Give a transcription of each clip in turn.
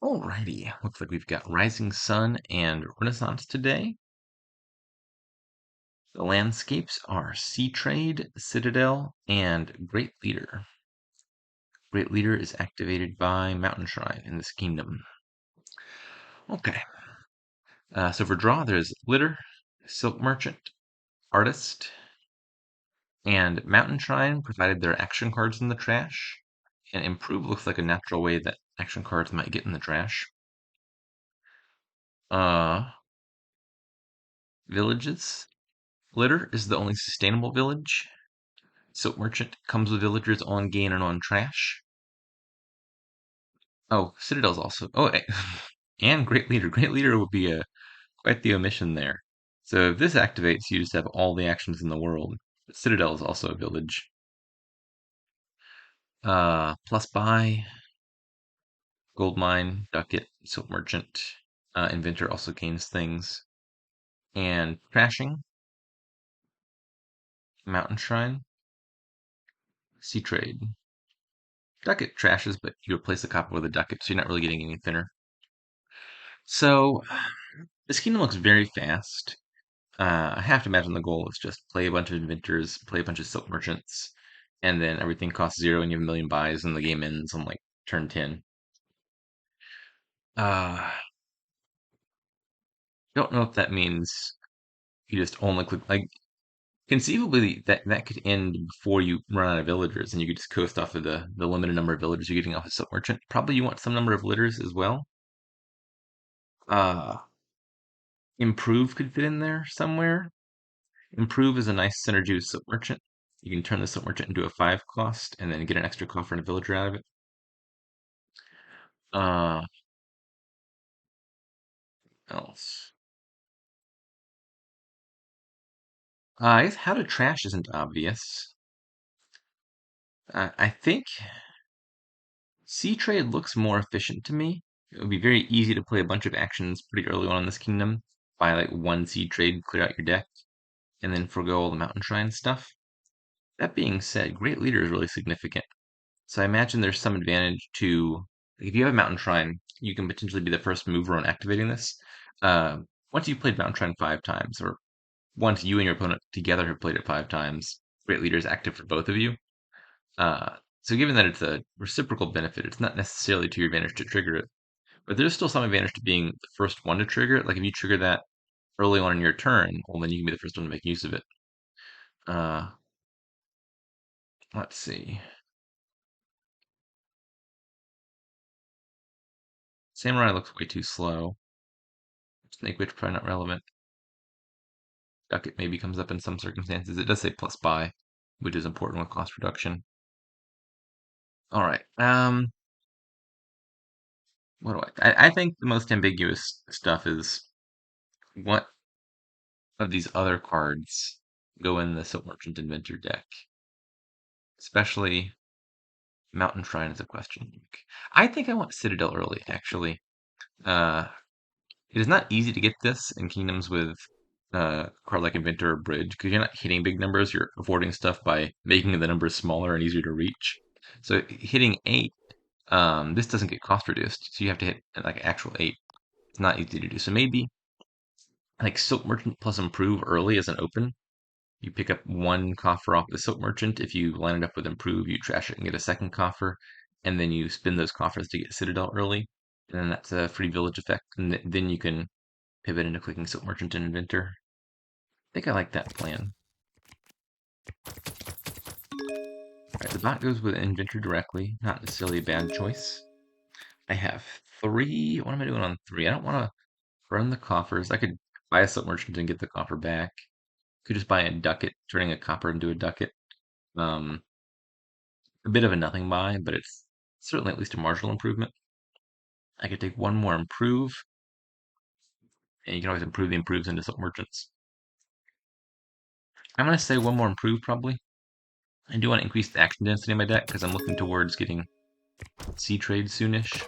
Alrighty, looks like we've got Rising Sun and Renaissance today. The landscapes are Sea Trade, Citadel, and Great Leader. Great Leader is activated by Mountain Shrine in this kingdom. Okay, so for draw, there's Litter, Silk Merchant, Artist, and Mountain Shrine, provided there are action cards in the trash. And Improve looks like a natural way that action cards might get in the trash. Villages. Litter is the only sustainable village. Silk Merchant comes with villagers on gain and on trash. Oh, Citadel's also. Oh, and Great Leader. Great Leader would be quite the omission there. So if this activates, you just have all the actions in the world. Citadel is also a village. Plus buy, gold mine, ducat, silk merchant. Inventor also gains things. And trashing, mountain shrine, sea trade. Ducat trashes, but you replace the copper with a ducat, so you're not really getting any thinner. So this kingdom looks very fast. I have to imagine the goal is just play a bunch of inventors, play a bunch of silk merchants, and then everything costs zero and you have a million buys and the game ends on like turn 10. Uh, don't know if that means you just only click, like, conceivably that could end before you run out of villagers and you could just coast off of the limited number of villagers you're getting off a silk merchant. Probably you want some number of litters as well. Uh, Improve could fit in there somewhere. Improve is a nice synergy with Silk Merchant. You can turn the Silk Merchant into a 5 cost and then get an extra coffer and a villager out of it. Uh, else. I guess how to trash isn't obvious. I think Sea Trade looks more efficient to me. It would be very easy to play a bunch of actions pretty early on in this kingdom. Buy like one Sea Trade, clear out your deck, and then forgo all the Mountain Shrine stuff. That being said, Great Leader is really significant. So I imagine there's some advantage to, like, if you have Mountain Shrine, you can potentially be the first mover on activating this. Once you've played Mountain Shrine 5 times, or once you and your opponent together have played it 5 times, Great Leader is active for both of you. So given that it's a reciprocal benefit, it's not necessarily to your advantage to trigger it, but there's still some advantage to being the first one to trigger it. Like if you trigger that early on in your turn, well, then you can be the first one to make use of it. Uh, let's see. Samurai looks way too slow. Snake Witch probably not relevant. Ducat maybe comes up in some circumstances. It does say plus buy, which is important with cost reduction. All right. What do I think the most ambiguous stuff is what of these other cards go in the Silk Merchant Inventor deck, especially Mountain Shrine is a question mark. I think I want Citadel early, actually. Uh, it is not easy to get this in kingdoms with a card like Inventor or Bridge, because you're not hitting big numbers, you're avoiding stuff by making the numbers smaller and easier to reach. So hitting 8, this doesn't get cost reduced, so you have to hit like actual 8. It's not easy to do. So maybe like Silk Merchant plus Improve early as an open. You pick up one coffer off the Silk Merchant. If you line it up with Improve, you trash it and get a second coffer, and then you spin those coffers to get Citadel early, and then that's a free village effect, and then you can pivot into clicking Silk Merchant and Inventor. I think I like that plan. Alright, the bot goes with Inventor directly, not necessarily a bad choice. I have 3. What am I doing on 3? I don't want to burn the coffers. I could buy a Silk Merchant and get the coffer back. Could just buy a ducat, turning a copper into a ducat. Um, a bit of a nothing buy, but it's certainly at least a marginal improvement. I could take one more improve, and you can always improve the improves into Silk Merchants. I'm going to say one more improve probably. I do want to increase the action density in my deck because I'm looking towards getting Sea Trade soonish.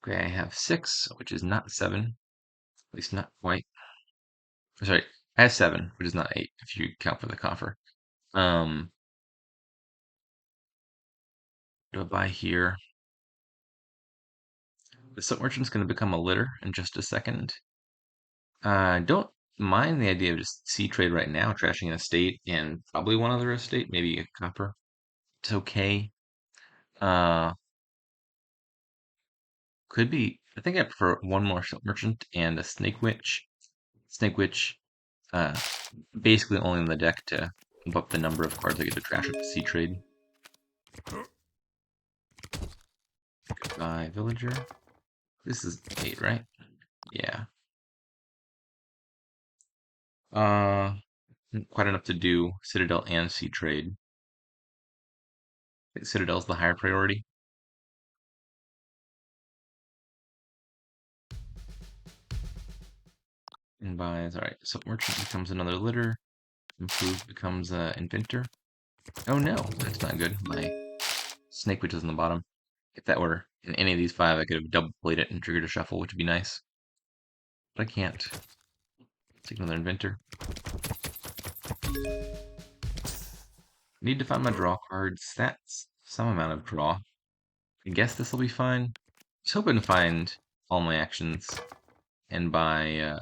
Okay, I have 6, which is not 7. At least not quite. Sorry, I have 7, which is not 8 if you count for the coffer. Do I buy here? The Silk Merchant's going to become a litter in just a second. Don't mind the idea of just sea trade right now, trashing an estate and probably one other estate, maybe a copper. It's okay. Uh, could be. I think I prefer one more Silk Merchant and a Snake Witch. Snake Witch, uh, basically only on the deck to bump up the number of cards I get to trash with the sea trade. Goodbye, Villager. This is 8, right? Yeah. Quite enough to do Citadel and Sea Trade. I think Citadel's the higher priority. And buys, alright, so Merchant becomes another litter. Improve becomes Inventor. Oh no, that's not good. My Snake Witch is on the bottom. If that were in any of these 5, I could have double played it and triggered a shuffle, which would be nice. But I can't. Take another Inventor. Need to find my draw cards. That's some amount of draw. I guess this will be fine. I was hoping to find all my actions and buy,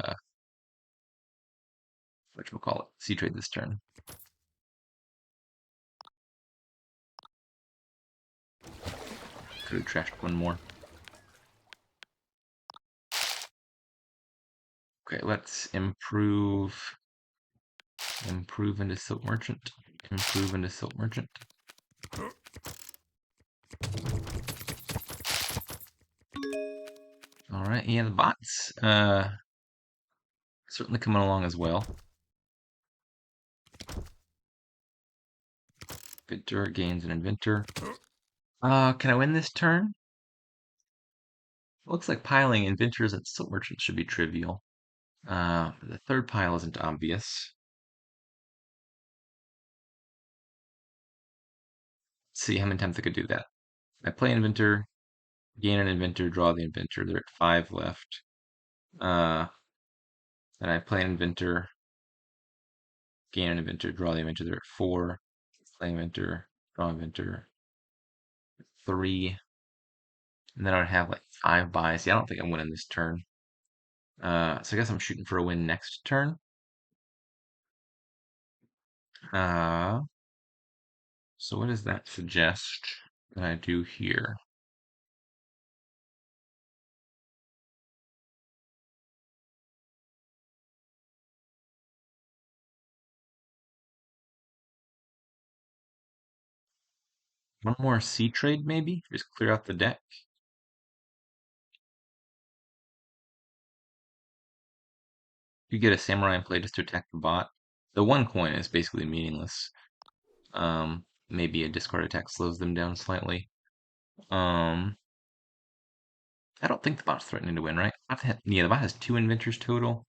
whatchamacallit, Sea Trade this turn. Could have trashed one more. Okay, let's improve. Improve into Silk Merchant. Improve into Silk Merchant. Alright, yeah, the bots certainly coming along as well. Inventor gains an Inventor. Can I win this turn? Looks like piling Inventors and Silk Merchants should be trivial. The third pile isn't obvious. Let's see how many times I could do that. I play Inventor, gain an Inventor, draw the Inventor. They're at 5 left. Then I play an Inventor, gain an Inventor, draw the Inventor. They're at 4. Play Inventor, draw Inventor. 3. And then I would have like 5 buys. Yeah, I don't think I'm winning this turn. So I guess I'm shooting for a win next turn. So what does that suggest that I do here? One more sea trade, maybe? Just clear out the deck. You get a samurai in play just to attack the bot. The one coin is basically meaningless. Maybe a discard attack slows them down slightly. I don't think the bot's threatening to win, right? Yeah, the bot has 2 inventors total,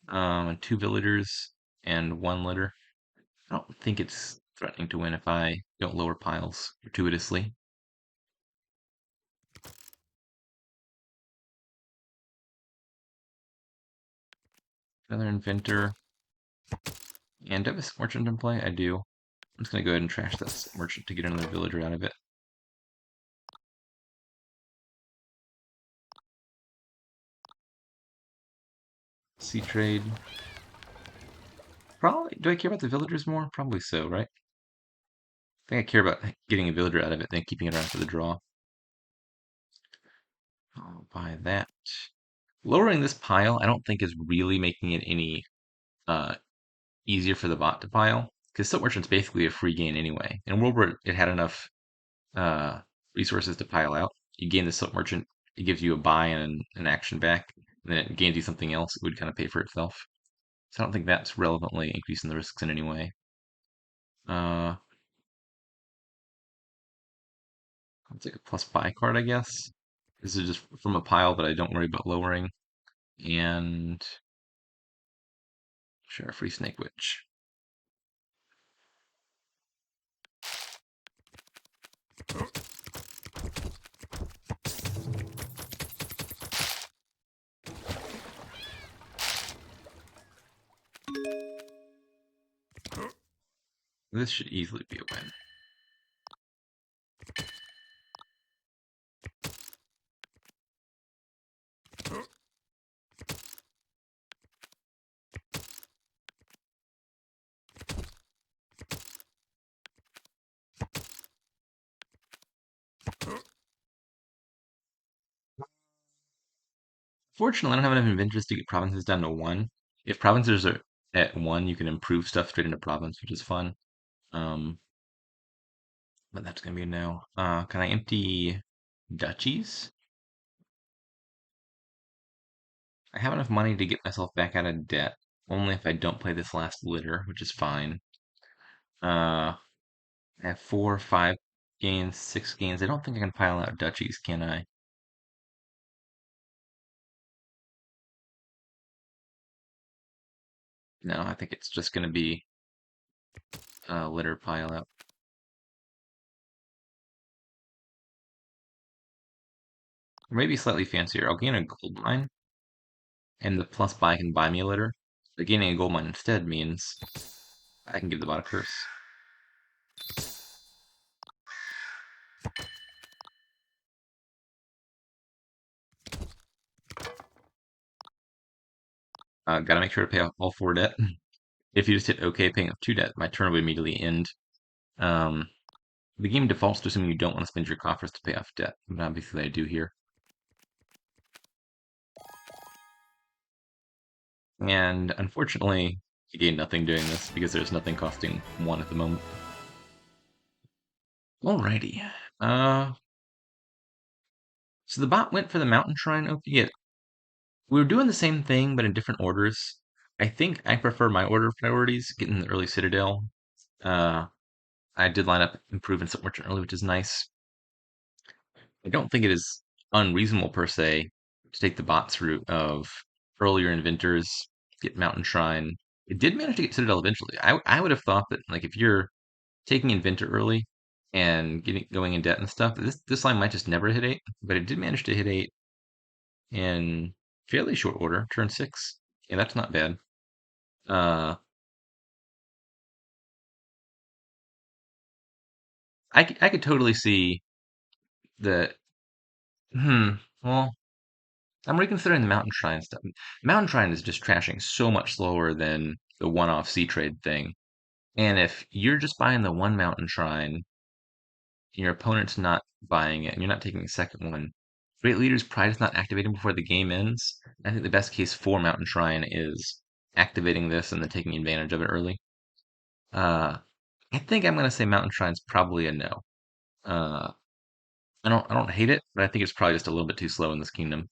and 2 villagers and 1 litter. I don't think it's threatening to win if I don't lower piles gratuitously. Another inventor. And do I have a merchant in play? I do. I'm just gonna go ahead and trash this merchant to get another villager out of it. Sea trade. Probably. Do I care about the villagers more? Probably so, right? I think I care about getting a villager out of it than keeping it around for the draw. I'll buy that. Lowering this pile, I don't think is really making it any uh, easier for the bot to pile, because Silk Merchant's basically a free gain anyway. In a world where it had enough uh, resources to pile out, you gain the Silk Merchant, it gives you a buy and an action back, and then it gains you something else, it would kind of pay for itself. So I don't think that's relevantly increasing the risks in any way. Uh, I'll take a plus buy card, I guess. This is just from a pile that I don't worry about lowering. And sure, a free Snake Witch. This should easily be a win. Fortunately, I don't have enough inventors to get provinces down to one. If provinces are at one, you can improve stuff straight into province, which is fun. Um, but that's gonna be a no. Can I empty duchies? I have enough money to get myself back out of debt, only if I don't play this last litter, which is fine. I have 4, 5 gains, 6 gains. I don't think I can pile out duchies, can I? No, I think it's just gonna be litter pile out. Or maybe slightly fancier. I'll gain a gold mine, and the plus buy can buy me a litter. But gaining a gold mine instead means I can give the bot a curse. Gotta make sure to pay off all 4 debt. If you just hit OK paying off 2 debt, my turn would immediately end. Um, the game defaults to assuming you don't want to spend your coffers to pay off debt, but obviously I do here. And unfortunately, I gain nothing doing this because there's nothing costing 1 at the moment. Alrighty. So the bot went for the Mountain Shrine opiate. We were doing the same thing, but in different orders. I think I prefer my order of priorities, getting the early Citadel. Uh, I did line up improving some merchant early, which is nice. I don't think it is unreasonable per se to take the bots route of earlier inventors, get Mountain Shrine. It did manage to get Citadel eventually. I would have thought that like if you're taking Inventor early and getting going in debt and stuff, this line might just never hit 8, but it did manage to hit 8 in fairly short order, turn 6. Yeah, that's not bad. Uh, I could totally see that. Hmm. Well, I'm reconsidering the Mountain Shrine stuff. Mountain Shrine is just trashing so much slower than the one-off sea trade thing. And if you're just buying the one Mountain Shrine, and your opponent's not buying it, and you're not taking the second one, Great Leader's Pride is not activating before the game ends. I think the best case for Mountain Shrine is activating this and then taking advantage of it early. Uh, I think I'm gonna say Mountain Shrine's probably a no. Uh, I don't hate it, but I think it's probably just a little bit too slow in this kingdom.